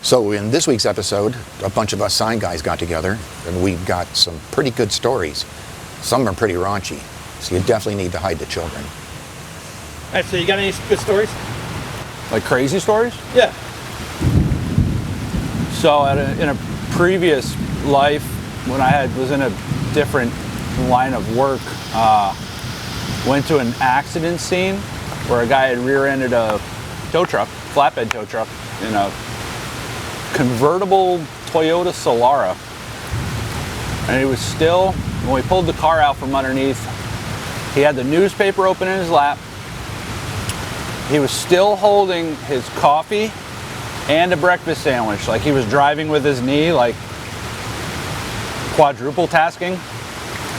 So in this week's episode, a bunch of us sign guys got together and we got some pretty good stories. Some are pretty raunchy, so you definitely need to hide the children. All right, so you got any good stories? Like crazy stories? Yeah. So in a previous life, when I was in a different line of work, went to an accident scene where a guy had rear-ended a tow truck, flatbed tow truck, in a convertible Toyota Solara. And he was still, when we pulled the car out from underneath, he had the newspaper open in his lap. He was still holding his coffee and a breakfast sandwich, like he was driving with his knee, like quadruple tasking.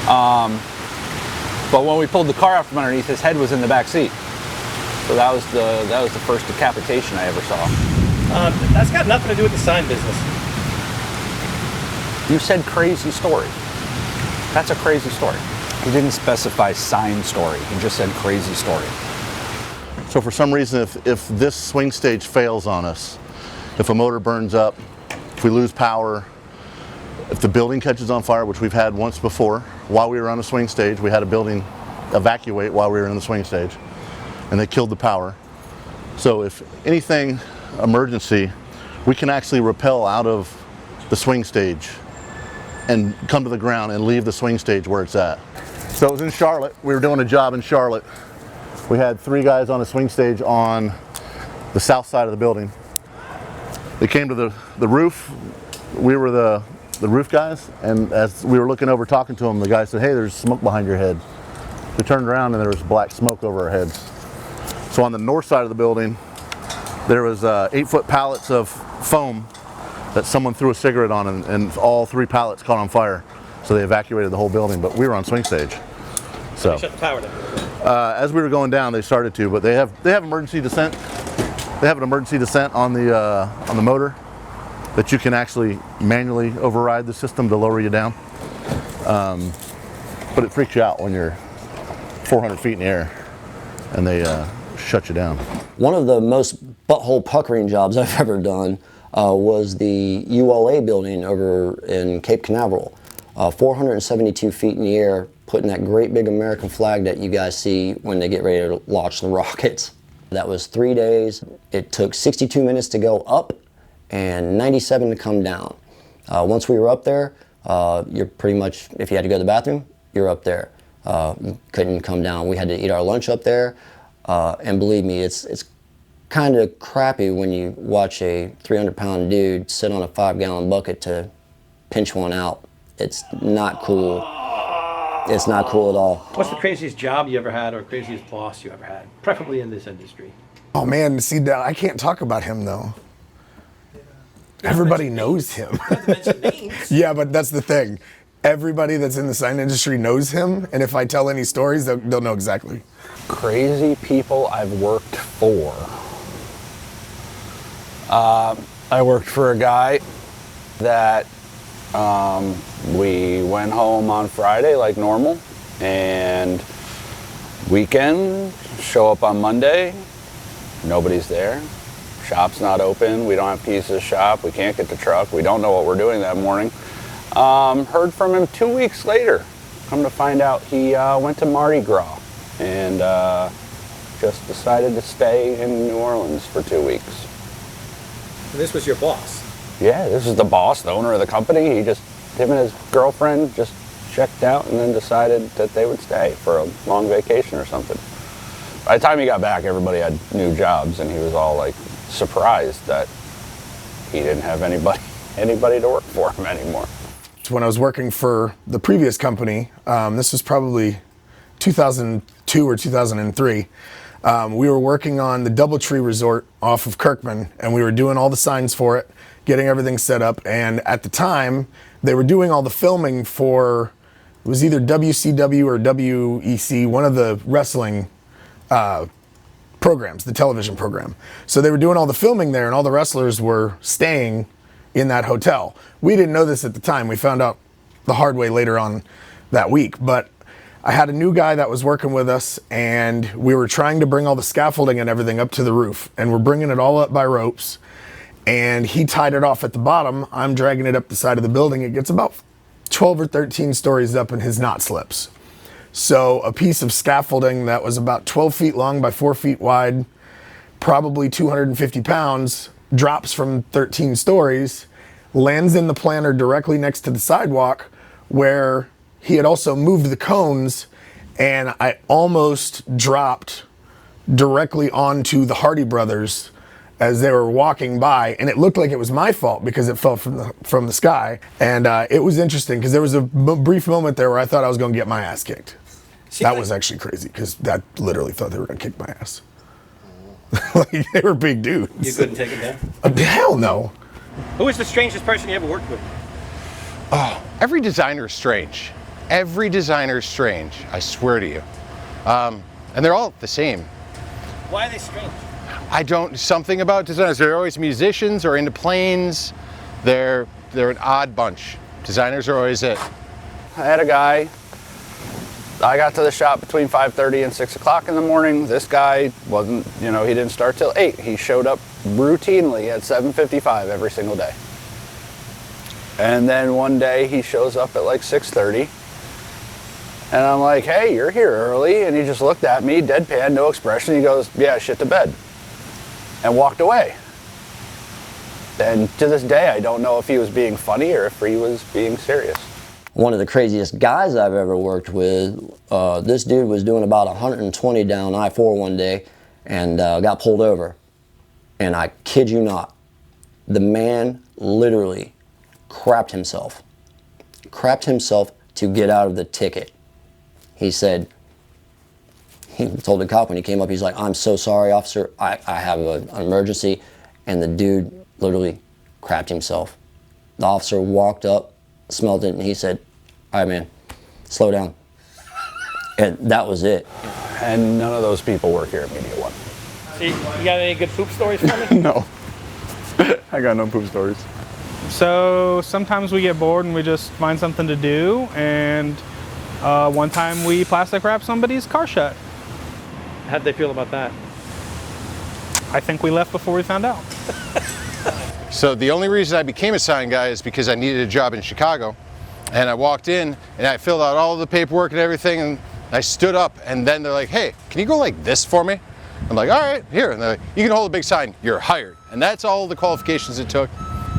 But when we pulled the car out from underneath, his head was in the back seat. So that was the first decapitation I ever saw. That's got nothing to do with the sign business. You said crazy story. That's a crazy story. He didn't specify sign story. He just said crazy story. So for some reason, if this swing stage fails on us, if a motor burns up, if we lose power, if the building catches on fire, which we've had once before, while we were on a swing stage, we had a building evacuate while we were in the swing stage, and they killed the power. So if anything emergency, we can actually rappel out of the swing stage and come to the ground and leave the swing stage where it's at. So it was in Charlotte. We were doing a job in Charlotte. We had 3 guys on a swing stage on the south side of the building. They came to the roof. We were the roof guys, and as we were looking over talking to them, the guy said, "Hey, there's smoke behind your head." We turned around and there was black smoke over our heads. So on the north side of the building, there was 8-foot pallets of foam that someone threw a cigarette on, and all 3 pallets caught on fire. So they evacuated the whole building, but we were on swing stage. So They shut the power down. as we were going down, they started to, but they have emergency descent. They have an emergency descent on the motor that you can actually manually override the system to lower you down. But it freaks you out when you're 400 feet in the air and they shut you down. One of the most butthole puckering jobs I've ever done was the ULA building over in Cape Canaveral. 472 feet in the air, putting that great big American flag that you guys see when they get ready to launch the rockets. That was 3 days. It took 62 minutes to go up and 97 to come down. Once we were up there, you're pretty much, if you had to go to the bathroom, you're up there. You couldn't come down. We had to eat our lunch up there. And believe me, it's kind of crappy when you watch a 300-pound dude sit on a 5-gallon bucket to pinch one out. It's not cool. It's not cool at all. What's the craziest job you ever had or craziest boss you ever had, preferably in this industry? Oh man, see, I can't talk about him though. Everybody knows him. Yeah, but that's the thing. Everybody that's in the sign industry knows him, and if I tell any stories, they'll know exactly. Crazy people I've worked for. I worked for a guy that we went home on Friday like normal, and weekend, show up on Monday, nobody's there. Shop's not open, we don't have keys to the shop, we can't get the truck, we don't know what we're doing that morning. Heard from him 2 weeks later. Come to find out he went to Mardi Gras and just decided to stay in New Orleans for 2 weeks. And this was your boss? Yeah, this is the boss, the owner of the company. Him and his girlfriend just checked out and then decided that they would stay for a long vacation or something. By the time he got back, everybody had new jobs, and he was all like surprised that he didn't have anybody to work for him anymore. When I was working for the previous company, this was probably 2002 or 2003, we were working on the Doubletree Resort off of Kirkman, and we were doing all the signs for it, getting everything set up, and at the time, they were doing all the filming for, it was either WCW or WEC, one of the wrestling programs, the television program. So they were doing all the filming there, and all the wrestlers were staying in that hotel. We didn't know this at the time. We found out the hard way later on that week, but I had a new guy that was working with us, and we were trying to bring all the scaffolding and everything up to the roof, and we're bringing it all up by ropes. and he tied it off at the bottom. I'm dragging it up the side of the building. It gets about 12 or 13 stories up and his knot slips. So a piece of scaffolding that was about 12 feet long by 4 feet wide, probably 250 pounds, drops from 13 stories, lands in the planter directly next to the sidewalk, where he had also moved the cones, and I almost dropped directly onto the Hardy brothers as they were walking by, and it looked like it was my fault because it fell from the sky. And it was interesting because there was a brief moment there where I thought I was going to get my ass kicked. That was actually crazy because I literally thought they were going to kick my ass. Like, they were big dudes. You couldn't take it down? Hell no. Who was the strangest person you ever worked with? Oh, every designer is strange. Every designer is strange, I swear to you. And they're all the same. Why are they strange? Something about designers, they're always musicians or into planes. They're an odd bunch. Designers are always it. I had a guy, I got to the shop between 5:30 and 6 o'clock in the morning. This guy wasn't, he didn't start till 8. He showed up routinely at 7:55 every single day. And then one day he shows up at like 6:30. And I'm like, hey, you're here early. And he just looked at me, deadpan, no expression. He goes, yeah, shit to bed. And walked away. And to this day, I don't know if he was being funny or if he was being serious. One of the craziest guys I've ever worked with, this dude was doing about 120 down I-4 one day and got pulled over. And I kid you not, the man literally crapped himself to get out of the ticket. He said, he told the cop when he came up, he's like, I'm so sorry, officer, I have an emergency. And the dude literally crapped himself. The officer walked up, smelled it, and he said, all right, man, slow down. And that was it. And none of those people work here at Media One. See, you got any good poop stories for me? No. I got no poop stories. So sometimes we get bored and we just find something to do, and one time we plastic wrapped somebody's car shut. How'd they feel about that? I think we left before we found out. So the only reason I became a sign guy is because I needed a job in Chicago. And I walked in and I filled out all the paperwork and everything, and I stood up, and then they're like, hey, can you go like this for me? I'm like, all right, here. And they're like, you can hold a big sign, you're hired. And that's all the qualifications it took.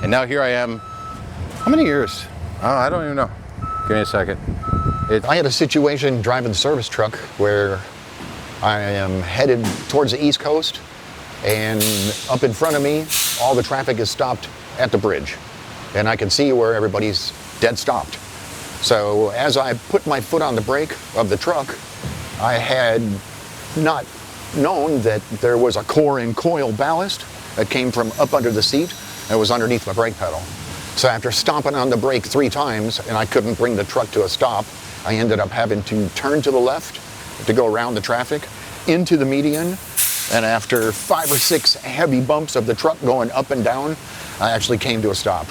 And now here I am. How many years? I don't even know. Give me a second. I had a situation driving the service truck where I am headed towards the East Coast, and up in front of me, all the traffic is stopped at the bridge. And I can see where everybody's dead stopped. So as I put my foot on the brake of the truck, I had not known that there was a core and coil ballast that came from up under the seat and was underneath my brake pedal. So after stomping on the brake 3 times and I couldn't bring the truck to a stop, I ended up having to turn to the left to go around the traffic into the median. And after 5 or 6 heavy bumps of the truck going up and down, I actually came to a stop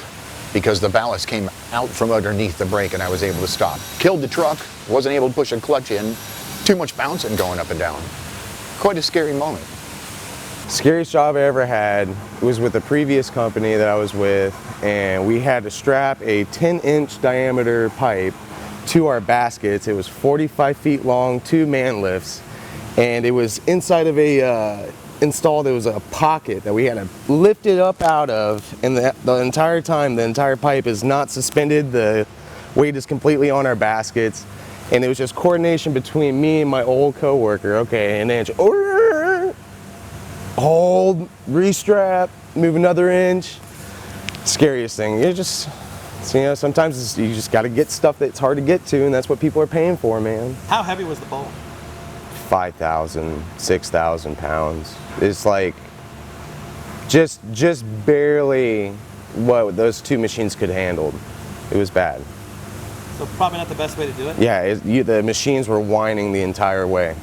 because the ballast came out from underneath the brake and I was able to stop. Killed the truck, wasn't able to push a clutch in, too much bouncing going up and down. Quite a scary moment. Scariest job I ever had was with the previous company that I was with, and we had to strap a 10-inch diameter pipe to our baskets. It was 45 feet long, 2 man lifts, and it was inside of a there was a pocket that we had to lift it up out of, and the entire time, the entire pipe is not suspended. The weight is completely on our baskets, and it was just coordination between me and my old coworker. Okay, an inch, hold, restrap, move another inch. Scariest thing. Sometimes you just got to get stuff that's hard to get to, and that's what people are paying for, man. How heavy was the bowl? 5,000, 6,000 pounds. It's like just barely what those 2 machines could handle. It was bad. So probably not the best way to do it? Yeah, the machines were whining the entire way.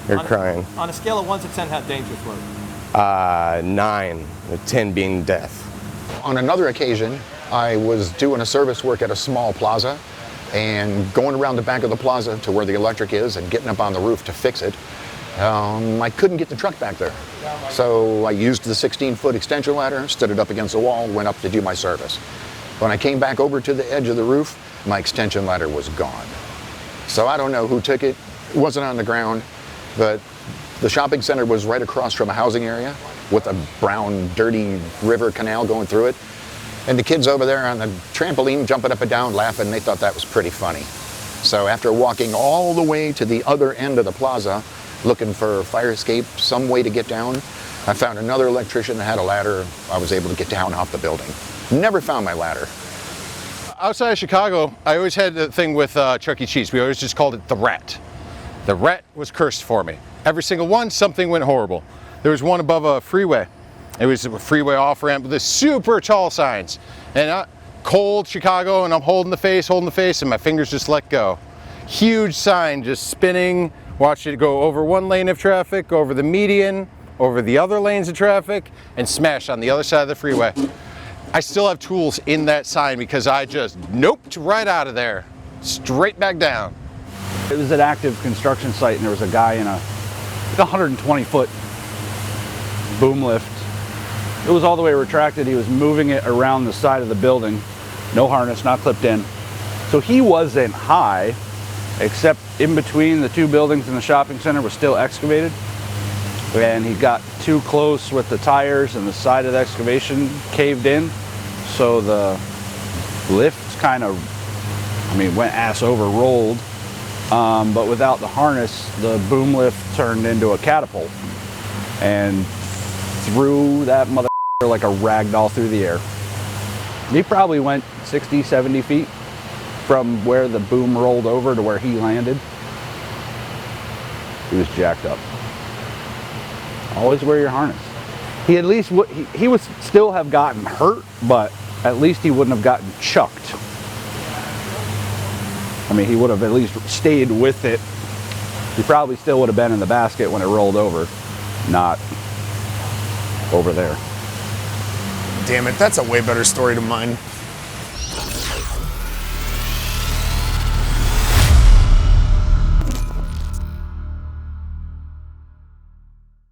They're crying. On a scale of 1 to 10, how dangerous was it? 9, with 10 being death. On another occasion, I was doing a service work at a small plaza and going around the back of the plaza to where the electric is and getting up on the roof to fix it. I couldn't get the truck back there. So I used the 16-foot extension ladder, stood it up against the wall, went up to do my service. When I came back over to the edge of the roof, my extension ladder was gone. So I don't know who took it. It wasn't on the ground, but the shopping center was right across from a housing area with a brown, dirty river canal going through it. And the kids over there on the trampoline jumping up and down laughing, they thought that was pretty funny. So after walking all the way to the other end of the plaza, looking for a fire escape, some way to get down, I found another electrician that had a ladder. I was able to get down off the building. Never found my ladder. Outside of Chicago, I always had the thing with Chuck E. Cheese. We always just called it the rat. The rat was cursed for me. Every single one, something went horrible. There was one above a freeway. It was a freeway off-ramp with this super tall signs. And cold Chicago, and I'm holding the face, and my fingers just let go. Huge sign just spinning. Watch it go over one lane of traffic, over the median, over the other lanes of traffic, and smash on the other side of the freeway. I still have tools in that sign because I just noped right out of there, straight back down. It was an active construction site, and there was a guy in a 120-foot boom lift. It was all the way retracted. He was moving it around the side of the building. No harness, not clipped in. So he wasn't high, except in between the two buildings and the shopping center was still excavated. And he got too close with the tires, and the side of the excavation caved in. So the lift kind of, went ass over, rolled. But without the harness, the boom lift turned into a catapult and threw that mother like a rag doll through the air. He probably went 60, 70 feet from where the boom rolled over to where he landed. He was jacked up. Always wear your harness. He at least he would still have gotten hurt, but at least he wouldn't have gotten chucked. He would have at least stayed with it. He probably still would have been in the basket when it rolled over, not over there. Damn it, that's a way better story than mine.